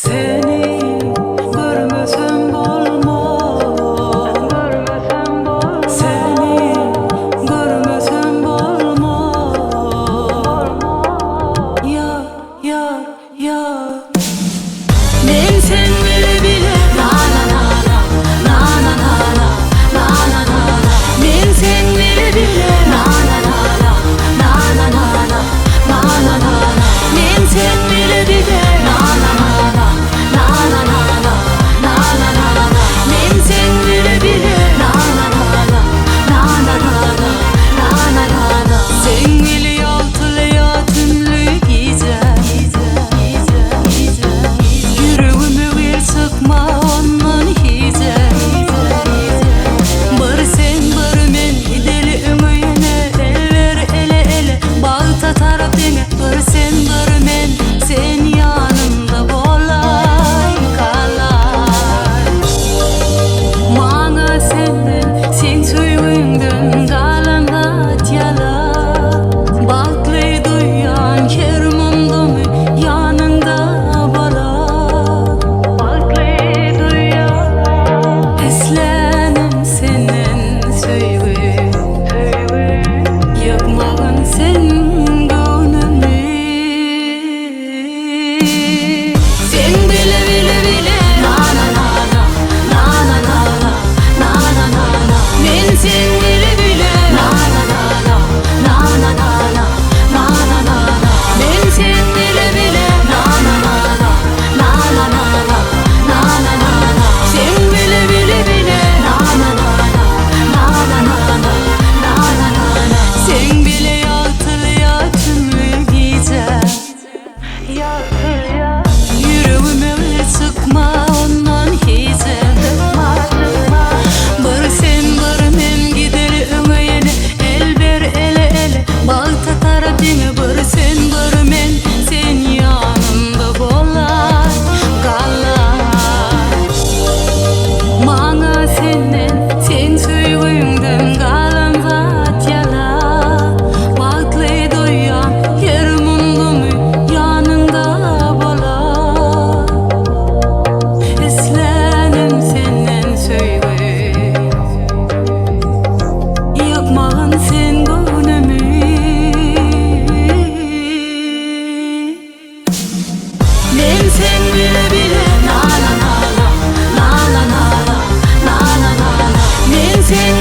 Seni görmesem olmaz. Seni görmesem olmaz. Ya ben seni bile na na na na na na na na na na na ben seni bile na na na na na na na na na na na ben seni bile na na na na na na na na na na na ben seni bile na na na na na na na na na na sen biliyor hayatımlı güzel. Yüreğime bir sıkma ondan hice. Barı sen barı men gideli ömüyene el ver ele ele bağıta taraf dene. Barı sen barı men sen yanımda bolay kalay. Bana senden sen suyundan kalan hatyala. Baklayı duyan kermumdum yanında bala. Baklayı duyan eslenim senin söylüğün. Yakmağın sen gönlümü. Sen bile bile bile na na na na na na na na na na na na ben sen bile bile na na na na na na na na na na na ben sen bile bile na na na na na na na na na na na sen bile bile bile na na na na na na na na na sen bile hatırlayatımlı güzel. Yüreğime bir sıkma ondan hice. Barı sen barı men gideli ömeyene el ver ele ele bağıta taraf deme. Barı sen barı men sen yanımda bolay kalay. Bana senden sen suyundan kalan zat yala. Baklayı duyan yer mumdumu yanında bola. Eslenim senden söyleyeyim. Yakmağın sen gönlümü. Ben sen bile bile na na na na na na na na na na ben sen